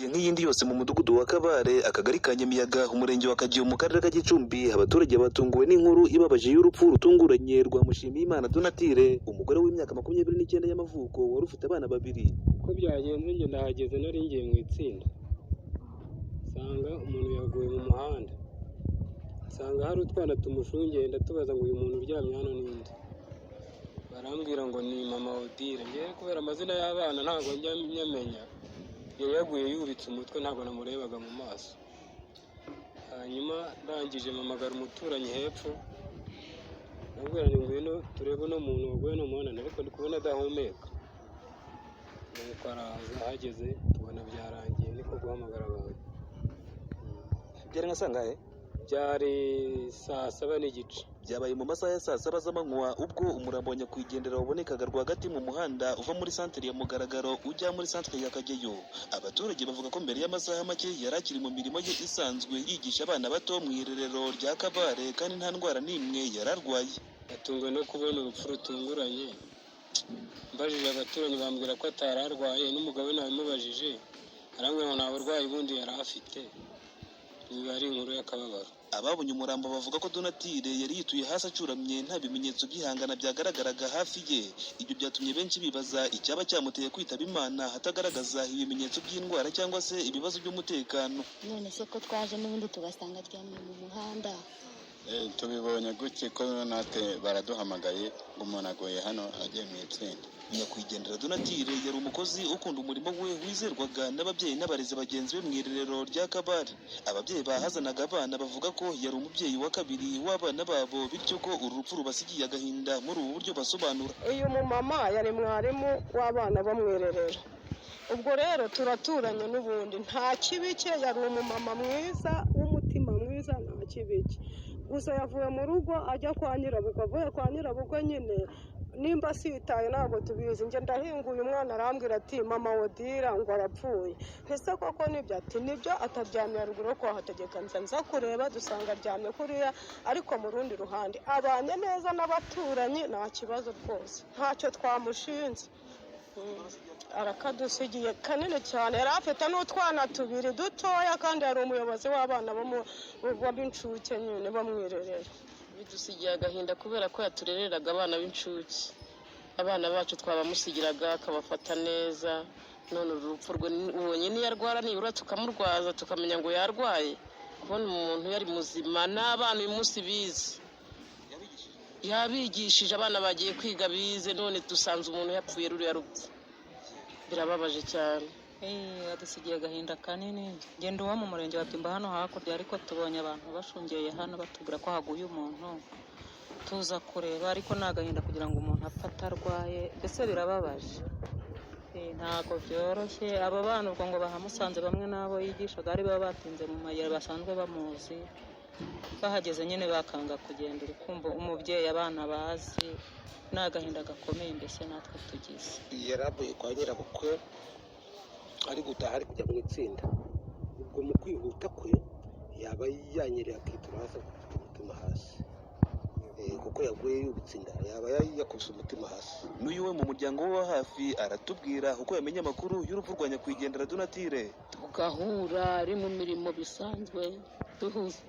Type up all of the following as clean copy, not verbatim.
Igihe nk'iyindi yose mu mudugudu wa Kabare, akagari ka Nyamiyaga, umurenge wa Kageyo mu karere ka Gicumbi, abaturage batunguwe n'inkuru ibabaje y'urupfu rutunguranye rwa Mushimiyimana Donatille, umugore w'imyaka 29 y'amavuko wari ufite abana babiri. Uko byagenze njye ndahageze nari ngiye mu itsinda, nsanga umuntu yaguye mu muhanda, nsanga hari utwana tumushungeye, ndatubaza ngo uyu muntu uryamye hano ni nde? Barambwira ngo ni mama Odile. Njye kubera amazina y'abana ntabwo njya nyamenya, yari yaguye yubitse umutwe, ntabwo namurebaga mu maso. Hanyuma ndangije mpamagara umuturanyi hepfo, ndabwira ni ngwino turebe uno muntu waguye no muhanda, ariko ndi kubona adahumeka. Nuko araza, ahageze tubona byarangiye, niko guhamagara abantu. Byari nka sangahe? Byari saa 7 n'igice. Byabaye mu masaha ya saa 7 z'amanywa, ubwo umurambo wa nyakwigendera wabonekaga rwagati mu muhanda uva muri santere ya Mugaragaro ujya muri santere ya Kageyo. Abaturage bavuga ko mbere y'amasaha make yari akiri mu mirimo ye isanzwe yigisha abana bato mu irerero rya Kabare, kandi nta ndwara n'imwe yararwaye. Yatunguwe no kubona urupfu rutunguranye. Mbajije abaturanyi bambwira ko atararwaye, n'umugabo we nabimubajije arambwira ngo nta burwayi bundi yari afite. Niba ari inkuru y'akababaro. Ababonye umurambo bavuga ko Donatille yari yituye hasi acuramye, nta bimenyetso by'ihangana byagaragaraga hafi ye. Ibyo byatumye benshi bibaza icyaba cyamuteye kwitaba Imana hatagaragaza ibimenyetso by'indwara cyangwa se ibibazo by'umutekano. None se ko twaje n'ubundi tugasanga aryamye mu muhanda? Tubibonye gutya ko natwe baraduhamagaye ngo umuntu aguye hano agiye mu itsinda. Nyakwigendera Donatille yari umukozi ukunda umurimo we, wizerwaga n'ababyeyi n'abarezi bagenzi be mu irerero rya Kabare. Ababyeyi bahazanaga abana bavuga ko yari umubyeyi wa kabiri w'abana babo, bityo ko uru rupfu rubasigiye agahinda muri ubu buryo basobanura. Uyu mumama yari mwarimu w'abana bo mu irerero. Ubwo rero turaturanye n'ubundi, nta kibi cye, yari umumama mwiza w'umutima mwiza, nta kibi cye. Gusa yavuye mu rugo ajya kwa nyirabukwe, avuye kwa nyirabukwe nyine nimba sitaye ntabwo tubizi. Njye ndahinguye, umwana arambwira ati mama Odile ngo arapfuye. Ese koko nibyo? Ati nibyo, ataryamye haruguru ko hategeka nza kureba, dusanga aryamye kuriya, ariko mu rundi ruhande abanye neza n'abaturanyi, nta kibazo rwose, ntacyo twamushinze. Arakadusigiye kanini cyane, yari afite n'utwana tubiri dutoya, kandi yari umuyobozi w'abana b'incuke nyine bamwirerera. Bidusigiye agahinda kubera ko yaturereraga abana b'incuke. Abana bacu twabamusigiraga akabafata neza, none urupfu rwe ubonye niyo arwara nibura tukamurwaza tukamenya ngo yarwaye. Kubona umuntu yari muzima n'abana uyu munsi bize, yabigishije abana bagiye kwiga bize, none dusanze umuntu yapfuye ruriya rupfu. Birababaje cyane. Adusigiye agahinda kanini. Ngenda uwo mu murenge wa Byumba hano hakurya, ariko tubonye abantu bashungeye hano batubwira ko haguye umuntu, tuza kureba, ariko ni agahinda kugira ngo umuntu apfe atarwaye, mbese birababaje. Ntabwo byoroshye. Aba bana ubwo ngo bahamusanze, bamwe n'abo yigishaga ari baba batinze mu mayira basanzwe bamuzi, bahageze nyine bakanga kugenda. Uri kumva umubyeyi abana bazi, ni agahinda gakomeye mbese natwe tugize. Yaravuye kwa nyirabukwe ari gutaha, ari kujya mu itsinda. Ubwo mu kwihuta kwe yaba yanyereye akitura hasi, akubita umutima hasi, kuko yaguye yubitse inda, yaba yakubise umutima hasi. N'uyu we mu muryango we wa hafi aratubwira uko yamenye amakuru y'urupfu rwa nyakwigendera Donatille. Tugahura ari mu mirimo bisanzwe,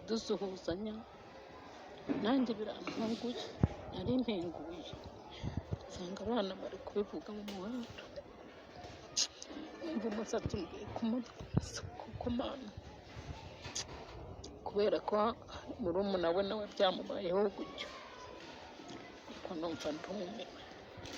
dusuhuzanya, nanjye birampunguye, nari mpenguye, nsanga abana bari kubivuga mu muhanda, umva umusatsi umbwiye ku mutwe, kuko mana, kubera ko murumuna we nawe byamubayeho gutyo, kuko numva ntumiwe.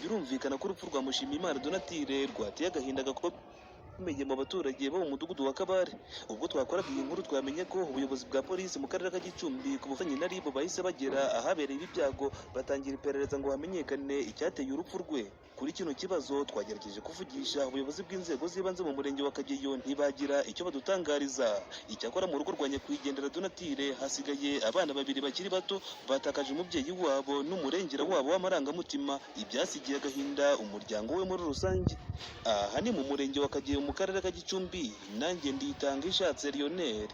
Birumvikana ko urupfu rwa Mushimiyimana Donatille rwateye agahinda gakomeye mu baturage bo mu mudugudu wa Kabare. Ubwo twakoraga iyi nkuru twamenye ko ubuyobozi bwa polisi mu karere ka Gicumbi ku bufatanye na RIB bahise bagera ahabereye ibi byago, batangira iperereza ngo hamenyekane icyateye urupfu rwe. Kuri kino kibazo twagerageje kuvugisha ubuyobozi bw'inzego z'ibanze mu murenge wa Kageyo, ntibagira icyo badutangariza. Icyakora mu rugo rwa nyakwigendera Donatille hasigaye abana babiri bakiri bato batakaje umubyeyi wabo n'umurengera wabo w'amarangamutima, ibyasigiye agahinda umuryango we muri rusange. Aha ni mu murenge wa Kageyo mu karere ka Gicumbi, nanjye Nditanga Ishatse Lionel.